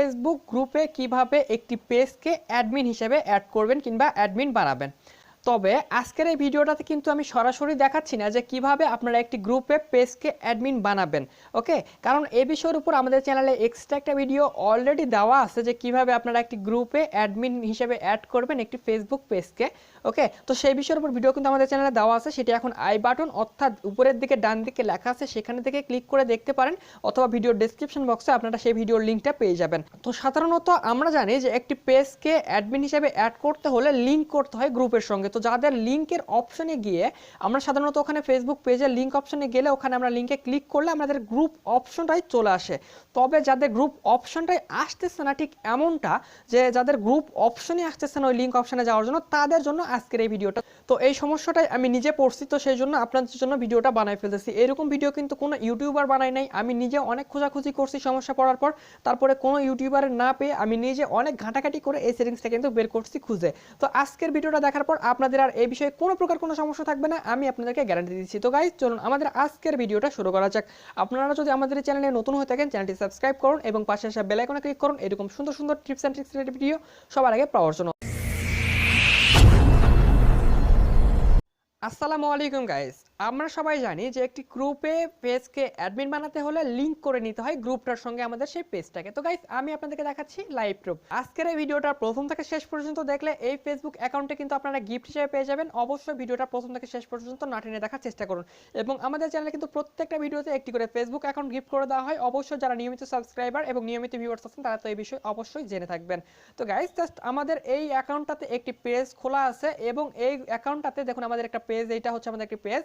Facebook গ্রুপে কিভাবে একটি পেজকে অ্যাডমিন হিসেবে অ্যাড করবেন কিংবা অ্যাডমিন বানাবেন। তবে আজকের এই ভিডিওটাতে কিন্তু আমি সরাসরি দেখাচ্ছি না যে কিভাবে আপনারা একটি গ্রুপে পেজকে অ্যাডমিন বানাবেন। ওকে, কারণ এই বিষয়ের উপর আমাদের চ্যানেলে এক্সট্রা একটা ভিডিও অলরেডি দেওয়া আছে যে কিভাবে আপনারা একটি গ্রুপে অ্যাডমিন হিসেবে অ্যাড করবেন একটি ফেসবুক পেজকে। ওকে, তো সেই বিষয়ের উপর ভিডিও কিন্তু আমাদের চ্যানেলে দেওয়া আছে, সেটি এখন আই বাটন অর্থাৎ উপরের দিকে ডান দিকে লেখা আছে, সেখানে থেকে ক্লিক করে দেখতে পারেন, অথবা ভিডিওর ডেসক্রিপশন বক্সে আপনারা সেই ভিডিওর লিঙ্কটা পেয়ে যাবেন। তো সাধারণত আমরা জানি যে একটি পেজকে অ্যাডমিন হিসেবে অ্যাড করতে হলে লিঙ্ক করতে হয় গ্রুপের সঙ্গে। তো যাদের লিঙ্কের অপশনে গিয়ে আমরা সাধারণত ওখানে ফেসবুক পেজের লিঙ্ক অপশনে গেলে ওখানে আমরা লিঙ্কে ক্লিক করলে আমাদের গ্রুপ অপশনটাই চলে আসে। তবে যাদের গ্রুপ অপশনটাই আসতেছে না, ঠিক এমনটা যে যাদের গ্রুপ অপশনই আসতেছে না ওই লিঙ্ক অপশনে যাওয়ার জন্য, তাদের জন্য আজকের এই ভিডিওটা। তো এই সমস্যাটাই আমি নিজে পড়ছি, তো সেই জন্য আপনাদের জন্য ভিডিওটা বানাই ফেলতেছি। এরকম ভিডিও কিন্তু কোনো ইউটিউবার বানাই নাই, আমি নিজে অনেক খোঁজাখুঁজি করছি সমস্যা পড়ার পর, তারপরে কোনো ইউটিউবারের না পেয়ে আমি নিজে অনেক ঘাটাঘাটি করে এই সেটিংসটা কিন্তু বের করছি খুঁজে। তো আজকের ভিডিওটা দেখার পর আপনাদের আর এই বিষয়ে কোনো প্রকার কোনো সমস্যা থাকবে না, আমি আপনাদেরকে গ্যারান্টি দিচ্ছি। তো গাইস, চলুন আমাদের আজকের ভিডিওটা শুরু করা যাক। আপনারা যদি আমাদের এই চ্যানেলে নতুন হয়ে থাকেন, চ্যানেলটি সাবস্ক্রাইব করুন এবং পাশে আসা বেল আইকনে ক্লিক করুন এরকম সুন্দর সুন্দর tips and tricks related video সবার আগে পাওয়ার জন্য। আসসালামু আলাইকুম গাইস, আমরা সবাই জানি যে একটি গ্রুপে পেজকে অ্যাডমিন বানাতে হলে লিংক করে নিতে হয় গ্রুপটার সঙ্গে আমাদের সেই পেজটাকে। তো গাইস, আমি আপনাদেরকে দেখাচ্ছি লাইভ প্রুফ। আজকের এই ভিডিওটা প্রথম থেকে শেষ পর্যন্ত দেখলে এই ফেসবুক অ্যাকাউন্টে কিন্তু আপনারা গিফট হিসেবে পেয়ে যাবেন। অবশ্যই ভিডিওটা প্রথম থেকে শেষ পর্যন্ত না টেনে দেখার চেষ্টা করুন। এবং আমাদের চ্যানেলে কিন্তু প্রত্যেকটা ভিডিওতে একটি করে ফেসবুক অ্যাকাউন্ট গিফট করে দেওয়া হয়। অবশ্যই যারা নিয়মিত সাবস্ক্রাইবার এবং নিয়মিত ভিউয়ার্স আছেন তারা তো এই বিষয়ে অবশ্যই জেনে থাকবেন। তো গাইস, জাস্ট আমাদের এই অ্যাকাউন্টটাতে একটি পেজ খোলা আছে এবং এই অ্যাকাউন্টটাতে দেখুন আমাদের একটা পেজ, এইটা হচ্ছে আমাদের একটি পেজ,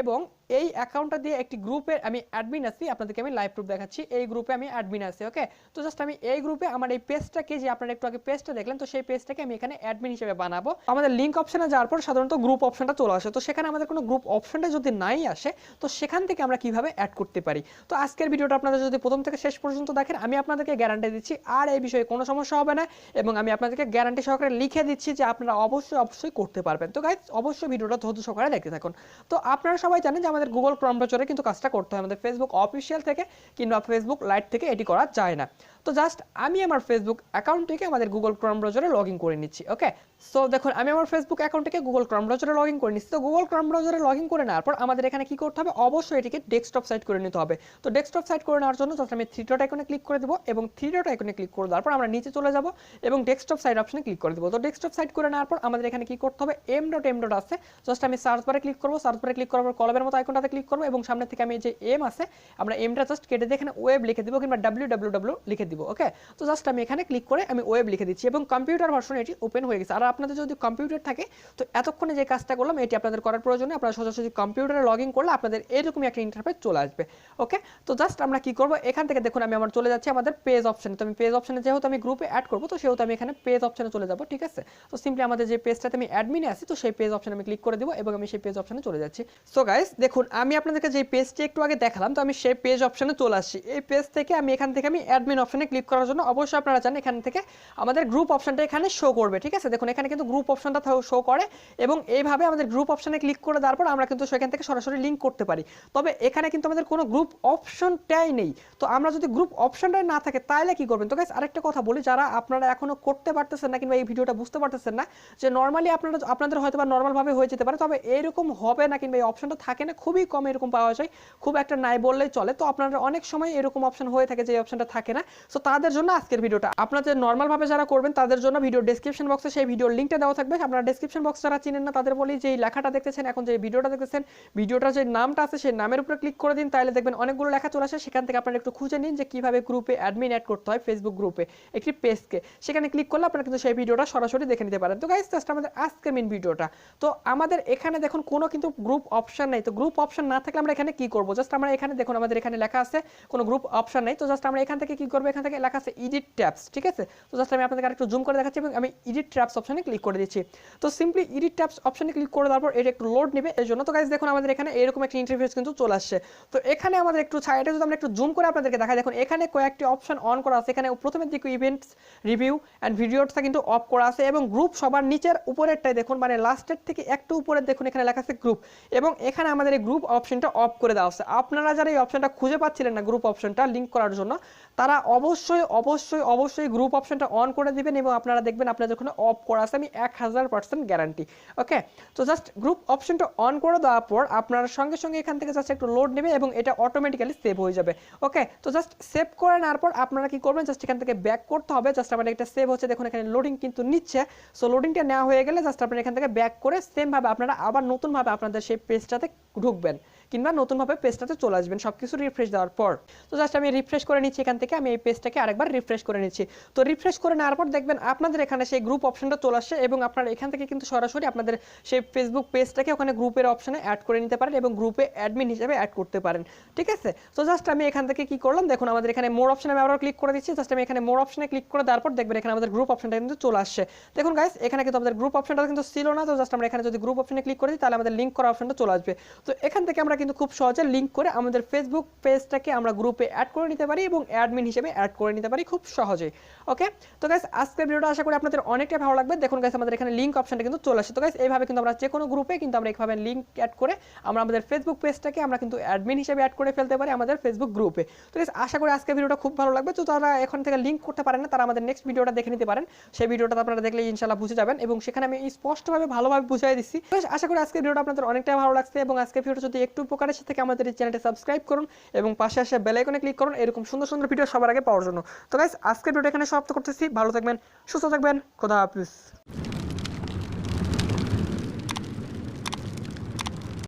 এবং এই অ্যাকাউন্টটা দিয়ে একটি গ্রুপে আমি অ্যাডমিন আছি। আপনাদেরকে আমি লাইভ প্রুফ দেখাচ্ছি, এই গ্রুপে আমি অ্যাডমিন আছি। ওকে, তো জাস্ট আমি এই গ্রুপে আমার এই পেজটাকে, যে আপনারা একটু আগে পেজটা দেখলেন, তো সেই পেজটাকে আমি এখানে অ্যাডমিন হিসেবে বানাবো। আমাদের লিংক অপশনে যাওয়ার পর সাধারণত গ্রুপ অপশনটা চলে আসে। তো সেখানে আমাদের কোনো গ্রুপ অপশনটা যদি নাই আসে, তো সেখান থেকে আমরা কিভাবে অ্যাড করতে পারি। তো আজকের ভিডিওটা আপনারা যদি প্রথম থেকে শেষ পর্যন্ত দেখেন, আমি আপনাদেরকে গ্যারান্টি দিচ্ছি আর এই বিষয়ে কোনো সমস্যা হবে না, এবং আমি আপনাদেরকে গ্যারান্টি সহকারে লিখে দিচ্ছি যে আপনারা অবশ্যই করতে পারবেন। তো গাইস, অবশ্যই ভিডিওটা ধৈর্য সহকারে দেখতে থাকুন। তো আপনারা সবাই জানেন যে আমাদের গুগল ক্রোম ব্রাউজারে কিন্তু কাজটা করতে হয়, আমাদের ফেসবুক অফিসিয়াল থেকে কিংবা ফেসবুক লাইট থেকে এটি করা যায় না। তো জাস্ট আমি আমার ফেসবুক অ্যাকাউন্ট থেকে আমাদের গুগল ক্রোম ব্রাউজারে লগ ইন করে নিচ্ছি। ওকে, সো দেখুন আমি আমার ফেসবুক অ্যাকাউন্ট থেকে গুগল ক্রোম ব্রাউজারে লগ ইন করে নিচ্ছি। তো গুগল ক্রোম ব্রাউজারে লগ ইন করে নেওয়ার পর আমাদের এখানে কি করতে হবে, অবশ্যই এটিকে ডেস্কটপ সাইট করে নিতে হবে। তো ডেস্কটপ সাইট করে নেওয়ার জন্য জাস্ট আমি থ্রি ডট আইকনে ক্লিক করে দেবো, এবং থ্রি ডট আইকনে ক্লিক করে দেওয়ার পর আমরা নিচে চলে যাব এবং ডেস্কটপ সাইট অপশনে ক্লিক করে দেবো। তো ডেস্কটপ সাইট করে নেওয়ার পর আমাদের এখানে কি করতে হবে, এম ডট আছে, জাস্ট আমি সার্চ বারে ক্লিক করবো, সার্চ বারে ক্লিক করার পর কলমের মতো আইকনটাতে ক্লিক করবো এবং সামনে থেকে আমি যে এম আছে আমরা এমটা জাস্ট কেটে দিয়ে এখানে ওয়েব লিখে দিব কিংবা www লিখে দিব। ওকে, তো জাস্ট আমি এখানে ক্লিক করে আমি ওয়েব লিখে দিচ্ছি এবং কম্পিউটার ভার্সনে এটি ওপেন হয়ে গেছে। আর আপনাদের যদি কম্পিউটার থাকে, তো এতক্ষণে যে কাজটা করলাম এটি আপনাদের করার প্রয়োজনে আপনারা সোজাসুজি কম্পিউটারে লগ ইন করলে আপনাদের এরকমই একটা ইন্টারফেস চলে আসবে। ওকে, তো জাস্ট আমরা কি করবো, এখান থেকে দেখুন আমি আমার চলে যাচ্ছি আমাদের পেজ অপশনে। তো আমি পেজ অপশনে যেহেতু আমি গ্রুপে অ্যাড করবো, তো সেহেতু আমি এখানে পেজ অপশনে চলে যাবো। ঠিক আছে, তো সিম্পলি আমাদের যে পেজটাতে আমি অ্যাডমিনে আছি, তো সেই পেজ অপশনে আমি ক্লিক করে দিব এবং আমি সেই পেজ অপশনে চলে যাচ্ছি। সো গাইস, দেখুন আমি আপনাদেরকে যে পেজটি একটু আগে দেখালাম, তো আমি সেই পেজ অপশনে চলে আসছি। এই পেজ থেকে আমি এখান থেকে আমি অ্যাডমিন অপশনে ক্লিক করার জন্য অবশ্যই আপনারা জানেন এখান থেকে আমাদের গ্রুপ অপশনটা এখানে শো করবে। ঠিক আছে, দেখুন এখানে কিন্তু গ্রুপ অপশনটা শো করে এবং এইভাবে আমাদের গ্রুপ অপশনে ক্লিক করে দেওয়ার পর আমরা কিন্তু সেখান থেকে সরাসরি লিঙ্ক করতে পারি। তবে এখানে কিন্তু আমাদের কোনো গ্রুপ অপশনটাই নেই। তো আমরা যদি গ্রুপ অপশনটাই না থাকে তাহলে কি করবেন। তো গাইস, আরেকটা কথা বলি, যারা আপনারা এখনো করতে পারতেছেন না কিংবা এই ভিডিওটা বুঝতে পারতেছেন না, যে নর্মালি আপনাদের হয়তো বা নর্মালভাবে হয়ে যেতে পারে, তবে এরকম হবে না কিংবা এই অপশনটা থাকে না, খুবই কম এরকম পাওয়া যায়, খুব একটা নাই বললেই চলে। তো আপনারা অনেক সময় এরকম অপশন হয়ে থাকে যে এই অপশনটা থাকে না। সো তাদের জন্য আজকের ভিডিওটা, আপনাদের নর্মালভাবে যারা করবেন তাদের জন্য ভিডিও ডেসক্রিপশন বক্সে সেই ভিডিওর লিঙ্কটা দেওয়া থাকবে। আপনারা ডেসক্রিপশন বক্স যারা চিনেন না তাদের বলি যে এই লেখাটা দেখতেছেন, এখন যে ভিডিওটা দেখতেছেন, ভিডিওটার যে নামটা আছে সেই নামের উপরে ক্লিক করে দিন, তাহলে দেখবেন অনেকগুলো লেখা চলে আসে। সেখান থেকে আপনারা একটু খুঁজে নিন যে কিভাবে গ্রুপে অ্যাডমিন অ্যাড করতে হয় ফেসবুক গ্রুপে একটি পেজকে। সেখানে ক্লিক করলে আপনারা কিন্তু সেই ভিডিওটা সরাসরি দেখে নিতে পারেন। তো গাইস, জাস্ট আমাদের আজকের মেইন ভিডিওটা, তো আমাদের এখানে দেখুন কোনো কিন্তু গ্রুপ অপশন নেই। তো গ্রুপ অপশন না থাকলে আমরা এখানে কি করব, জাস্ট আমরা এখানে দেখুন আমাদের এখানে লেখা আছে কোনো গ্রুপ অপশন নেই। তো জাস্ট আমরা এখান থেকে কি করব, এখান থেকে লেখা আছে এডিট ট্যাবস। ঠিক আছে, তো জাস্ট আমি আপনাদের আরেকটু জুম করে দেখাচ্ছি এবং আমি এডিট ট্যাবস অপশনে ক্লিক করে দিচ্ছি। তো সিম্পলি এডিট ট্যাবস অপশনে ক্লিক করে দেওয়ার পর এটা একটু লোড নেবে এর জন্য। তো গাইস, দেখুন আমাদের এখানে এরকম একটা ইন্টারফেস কিন্তু চলে আসছে। তো এখানে আমাদের একটু সাইডে যদি আমরা একটু জুম করে আপনাদেরকে দেখাই, দেখুন এখানে কয়েকটি অপশন অন করা আছে। এখানে প্রথমের দিকে ইভেন্টস, রিভিউ এন্ড ভিডিওসটা কিন্তু অফ করা আছে এবং গ্রুপ সবার নিচের উপরেরটাই দেখুন, মানে লাস্টের থেকে একটু উপরে দেখুন এখানে লেখা আছে গ্রুপ, এবং এখানে আমাদের এই গ্রুপ অপশনটা অফ করে দেওয়া আছে। আপনারা যারা এই অপশনটা খুঁজে পাচ্ছিলেন না গ্রুপ অপশনটা লিঙ্ক করার জন্য, তারা অবশ্যই অবশ্যই অবশ্যই গ্রুপ অপশনটা অন করে দিবেন এবং আপনারা দেখবেন আপনাদের ওখানে অফ করা আছে, আমি 1000% গ্যারান্টি। ওকে, তো জাস্ট গ্রুপ অপশনটা অন করে দেওয়ার পর আপনারা সঙ্গে সঙ্গে এখান থেকে জাস্ট একটু লোড নেবে এবং এটা অটোমেটিক্যালি সেভ হয়ে যাবে। ওকে, তো জাস্ট সেভ করে নেওয়ার পর আপনারা কি করবেন, জাস্ট এখান থেকে ব্যাক করতে হবে। জাস্ট আমাদের এটা সেভ হচ্ছে, দেখুন এখানে লোডিং কিন্তু নিচ্ছে। সো লোডিংটা নেওয়া হয়ে গেলে জাস্ট আপনারা এখান থেকে ব্যাক করে সেম ভাবে আপনারা আবার নতুনভাবে আপনাদের সেই পেজটাতে ঢুকবেন কিংবা নতুনভাবে পেজটাতে চলে আসবেন সবকিছু রিফ্রেশ দেওয়ার পর। তো জাস্ট আমি রিফ্রেশ করে নিচ্ছি এখান থেকে, আমি এই পেজটাকে আরেকবার রিফ্রেশ করে নিচ্ছি। তো রিফ্রেশ করে নেওয়ার পর দেখবেন আপনাদের এখানে সেই গ্রুপ অপশনটা চলে আসছে এবং আপনারা এখান থেকে কিন্তু সরাসরি আপনাদের সেই ফেসবুক পেজটাকে ওখানে গ্রুপের অপশনে অ্যাড করে নিতে পারেন এবং গ্রুপে অ্যাডমিন হিসেবে অ্যাড করতে পারেন। ঠিক আছে, তো জাস্ট আমি এখান থেকে কি করলাম, দেখুন আমাদের এখানে মোর অপশনে আমি আবার ক্লিক করে দিচ্ছি। জাস্ট আমি এখানে মোর অপশনে ক্লিক করে দেওয়ার পর দেখবেন এখানে আমাদের গ্রুপ অপশনটা কিন্তু চলে আসছে। দেখুন গাইস, এখানে কিন্তু আমাদের গ্রুপ অপশনটা কিন্তু ছিল না। তো জাস্ট আমরা এখানে যদি গ্রুপ অপশনে ক্লিক করে দিই তাহলে আমাদের লিঙ্ক করা অপশনটা চলে আসবে। তো এখান থেকে আমরা কিন্তু খুব সহজে লিঙ্ক করে আমাদের ফেসবুক পেজটাকে আমরা গ্রুপে অ্যাড করে নিতে পারি এবং অ্যাডমিন হিসেবে অ্যাড করে নিতে পারি খুব সহজেই। ওকে, তো গাইস আজকের ভিডিওটা আশা করি আপনাদের অনেকটাই ভালো লাগবে। দেখুন গাইস, আমাদের এখানে লিঙ্ক অপশনটা কিন্তু চলে আসে। তো গাইস এইভাবে কিন্তু আমরা যে কোনো গ্রুপে কিন্তু আমরা এইভাবে লিঙ্ক অ্যাড করে আমরা আমাদের ফেসবুক পেজটাকে আমরা কিন্তু অ্যাডমিন হিসেবে অ্যাড করে ফেলতে পারি আমাদের ফেসবুক গ্রুপে। তো গাইস আশা করি আজকের ভিডিওটা খুব ভালো লাগবে। তো তারা এখন থেকে লিঙ্ক করতে পারেন না, তারা আমাদের নেক্সট ভিডিওটা দেখে নিতে পারেন। সেই ভিডিওটা আপনারা দেখলে ইনশাআল্লাহ বুঝে যাবেন এবং সেখানে আমি স্পষ্টভাবে ভালোভাবে বুঝিয়ে দিচ্ছি। তো আশা করি আজকের ভিডিওটা আপনাদের অনেকটাই ভালো লাগছে এবং আজকের ভিডিওটা যদি একটু উপকার এসে থাকে আমাদের এই চ্যানেলটা সাবস্ক্রাইব করুন এবং পাশে আসে বেল আইকনে ক্লিক করুন এরকম সুন্দর সুন্দর ভিডিও সবার আগে পাওয়ার জন্য। তো গাইস আজকের ভিডিওটা এখানে সমাপ্ত করতেছি। ভালো থাকবেন, সুস্থ থাকবেন, খোদা হাফেজ।